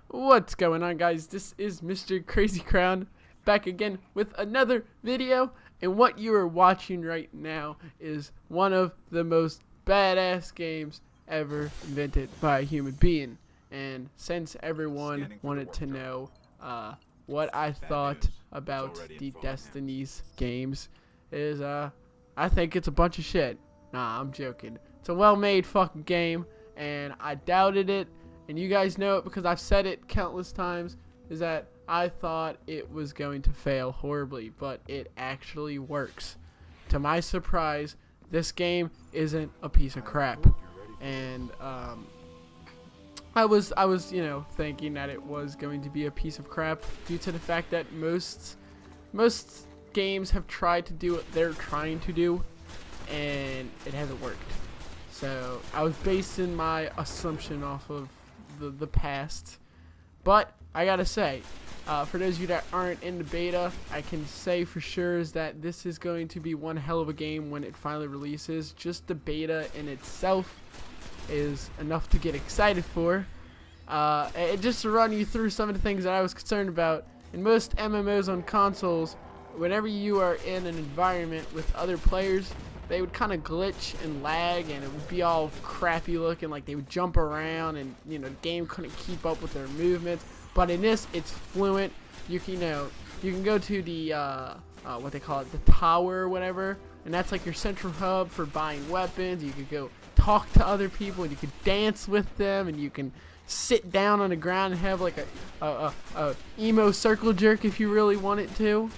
What's going on, guys? This is Mr. Crazy Crown back again with another video, and what you are watching right now is one of the most badass games ever invented by a human being. And since everyone wanted to know what I thought about the Destiny's games, is I think it's a bunch of shit. Nah, I'm joking. It's a well-made fucking game, and I doubted it. And you guys know it because I've said it countless times, is that I thought it was going to fail horribly, but it actually works. To my surprise, this game isn't a piece of crap. And I was thinking that it was going to be a piece of crap due to the fact that most games have tried to do what they're trying to do, and it hasn't worked. So I was basing my assumption off of the past, but I gotta say, for those of you that aren't in the beta, I can say for sure is that this is going to be one hell of a game when it finally releases. Just the beta in itself is enough to get excited for. And just to run you through some of the things that I was concerned about, in most MMOs on consoles, whenever you are in an environment with other players, they would kind of glitch and lag, and it would be all crappy looking, like they would jump around, and the game couldn't keep up with their movements. But in this, it's fluent. You can go to the what they call it, the tower or whatever, and that's like your central hub for buying weapons. You could go talk to other people, and you could dance with them, and you can sit down on the ground and have like a emo circle jerk if you really wanted to.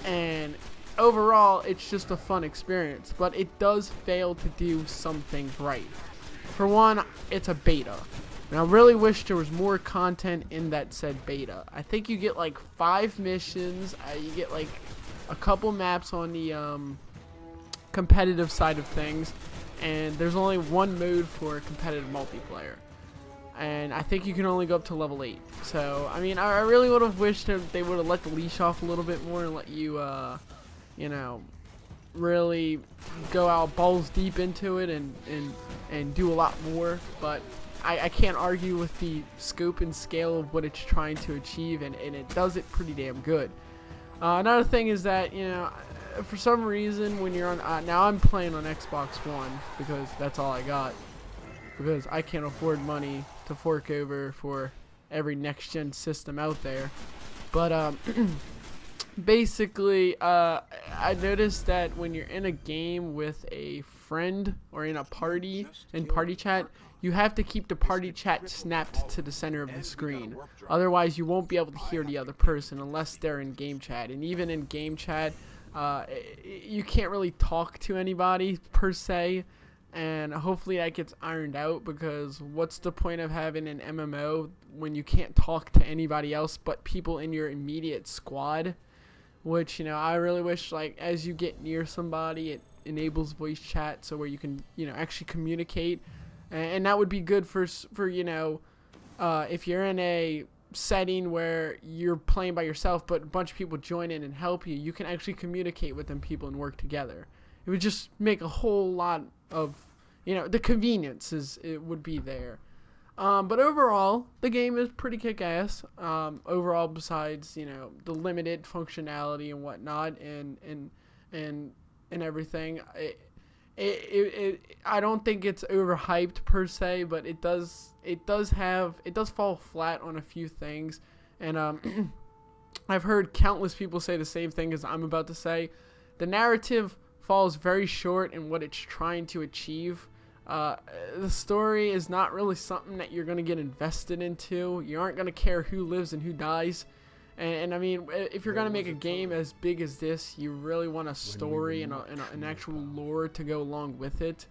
And overall, it's just a fun experience, but it does fail to do some things right. For one, it's a beta, and I really wish there was more content in that said beta. I think you get like 5 missions, you get like a couple maps on the competitive side of things, and there's only one mode for competitive multiplayer. And I think you can only go up to level 8. So, I mean, I really would have wished that they would have let the leash off a little bit more and let you, really go out balls deep into it and do a lot more. But I can't argue with the scope and scale of what it's trying to achieve, and it does it pretty damn good. Another thing is that, for some reason when you're on, now I'm playing on Xbox One because that's all I got, because I can't afford money to fork over for every next gen system out there. But basically, I noticed that when you're in a game with a friend or in a party, in party chat, you have to keep the party chat snapped to the center of the screen. Otherwise, you won't be able to hear the other person unless they're in game chat. And even in game chat, you can't really talk to anybody per se. And hopefully that gets ironed out, because what's the point of having an MMO when you can't talk to anybody else but people in your immediate squad? Which, I really wish, like, as you get near somebody, it enables voice chat, so where you can, actually communicate. And that would be good for if you're in a setting where you're playing by yourself but a bunch of people join in and help you, you can actually communicate with them people and work together. It would just make a whole lot of, the conveniences, it would be there. But overall, the game is pretty kick-ass. Overall, besides, the limited functionality and whatnot, and everything, I don't think it's overhyped per se, but it does fall flat on a few things. And I've heard countless people say the same thing as I'm about to say. The narrative falls very short in what it's trying to achieve. The story is not really something that you're going to get invested into. You aren't going to care who lives and who dies. And I mean, if you're going to make a game as big as this, you really want a story and an actual lore to go along with it.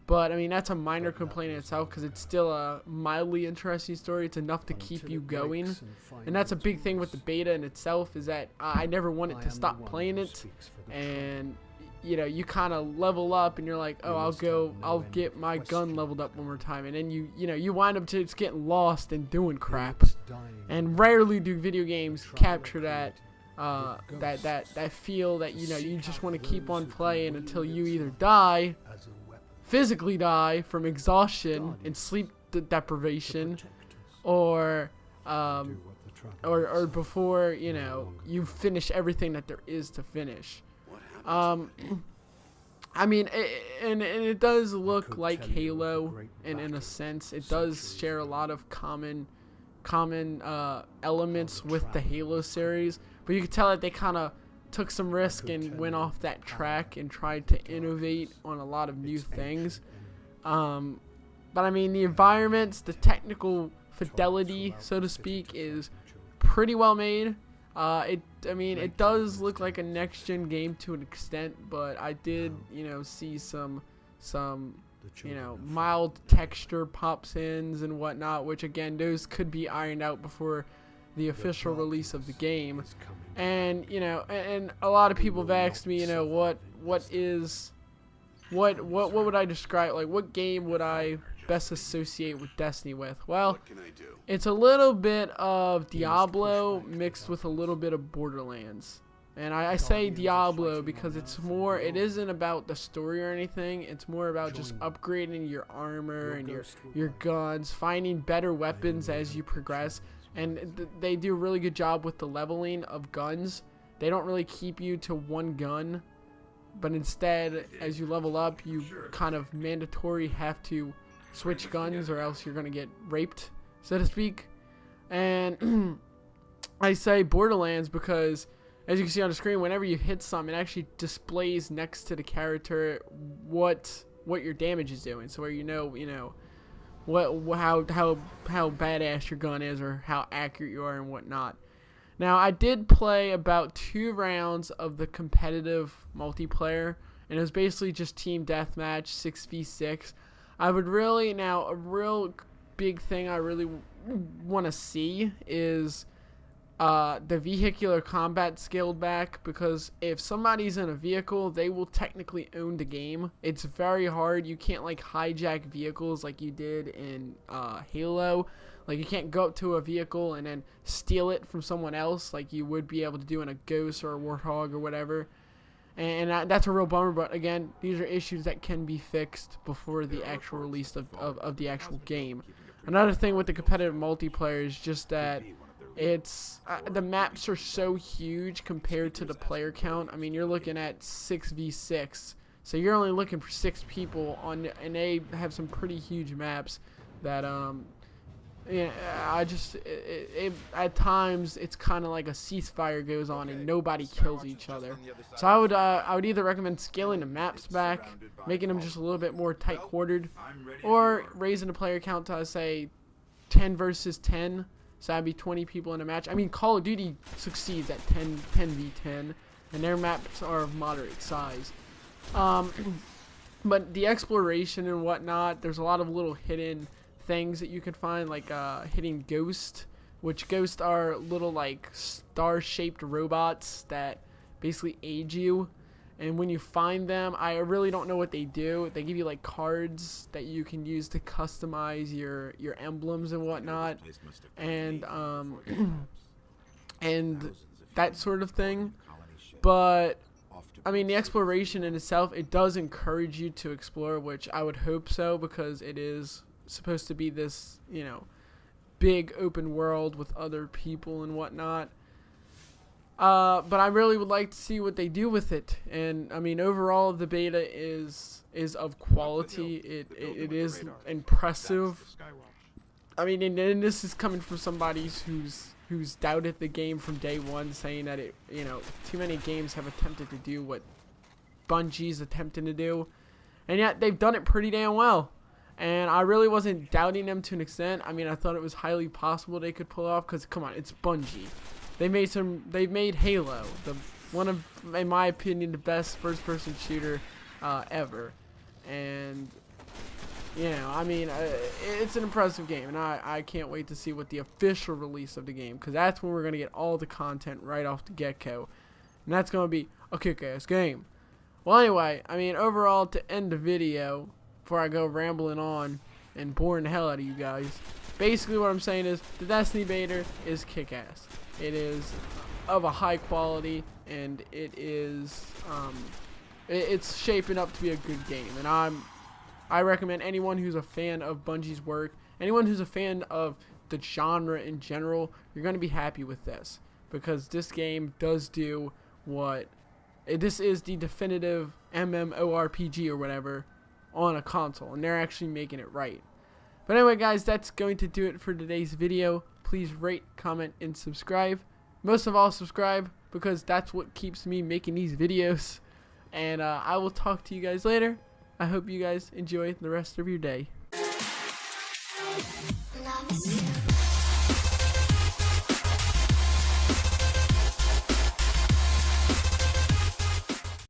But I mean, that's a minor complaint in itself, because it's still a mildly interesting story. It's enough to keep you going. And that's a big thing with the beta in itself, is that I never wanted to stop playing it. And you kind of level up and you're like, oh, I'll get my gun leveled up one more time, and then you wind up just getting lost and doing crap. And rarely do video games capture that that feel that you just want to keep on playing until you either die, physically die from exhaustion and sleep deprivation, or before you finish everything that there is to finish. I mean, it does look like Halo, and in a sense, it does share a lot of common elements with the Halo series. But you can tell that they kind of took some risk and went off that track and tried to innovate on a lot of new things. But I mean, the environments, the technical fidelity, so to speak, is pretty well made. It does look like a next-gen game to an extent, but I did, see some mild texture pops-ins and whatnot, which again, those could be ironed out before the official release of the game. And and a lot of people have asked me, what would I describe, like what game would I best associate with Destiny with? Well, it's a little bit of Diablo mixed with a little bit of Borderlands. And I say Diablo because it isn't about the story or anything. It's more about just upgrading your armor and your guns, finding better weapons as you progress. And they do a really good job with the leveling of guns. They don't really keep you to one gun, but instead, as you level up, you kind of mandatory have to switch guns, or else you're going to get raped, so to speak. And I say Borderlands because, as you can see on the screen, whenever you hit something, it actually displays next to the character what your damage is doing, so where how badass your gun is, or how accurate you are and whatnot. Now, I did play about 2 rounds of the competitive multiplayer, and it was basically just team deathmatch, 6v6. I would really, a real big thing I really want to see is the vehicular combat scaled back, because if somebody's in a vehicle, they will technically own the game. It's very hard. You can't hijack vehicles like you did in Halo. Like, you can't go up to a vehicle and then steal it from someone else like you would be able to do in a Ghost or a Warthog or whatever. And that's a real bummer, but again, these are issues that can be fixed before the actual release of the actual game. Another thing with the competitive multiplayer is just that the maps are so huge compared to the player count. I mean, you're looking at 6v6, so you're only looking for 6 people and they have some pretty huge maps that at times it's kind of like a ceasefire goes on and nobody kills each other. So I would either recommend scaling the maps back, making them just a little bit more tight quartered, or raising the player count to say 10 versus 10. So that'd be 20 people in a match. I mean, Call of Duty succeeds at 10v10, and their maps are of moderate size. But the exploration and whatnot, there's a lot of little hidden things that you can find, like hitting Ghost, which Ghosts are little star-shaped robots that basically aid you. And when you find them, I really don't know what they do. They give you cards that you can use to customize your emblems and whatnot, and and that sort of thing. But I mean, the exploration in itself, it does encourage you to explore, which I would hope so, because it is supposed to be this, big open world with other people and whatnot. But I really would like to see what they do with it. And I mean, overall, the beta is of quality. It is impressive. I mean, and this is coming from somebody who's doubted the game from day one, saying that too many games have attempted to do what Bungie's attempting to do, and yet they've done it pretty damn well. And I really wasn't doubting them to an extent. I mean, I thought it was highly possible they could pull off, because come on, it's Bungie. They've made Halo, one of, in my opinion, the best first-person shooter ever. And I mean, it's an impressive game, and I can't wait to see what the official release of the game, because that's when we're gonna get all the content right off the get-go, and that's gonna be a kick-ass game. Well, anyway, I mean, overall, to end the video, before I go rambling on and boring the hell out of you guys, basically what I'm saying is the Destiny beta is kick-ass. It is of a high quality, and it is it's shaping up to be a good game. And I recommend anyone who's a fan of Bungie's work, anyone who's a fan of the genre in general, you're going to be happy with this, because this game does do what this is, the definitive MMORPG or whatever on a console, and they're actually making it right. But anyway, guys, that's going to do it for today's video. Please rate, comment, and subscribe. Most of all, subscribe, because that's what keeps me making these videos. And I will talk to you guys later. I hope you guys enjoy the rest of your day.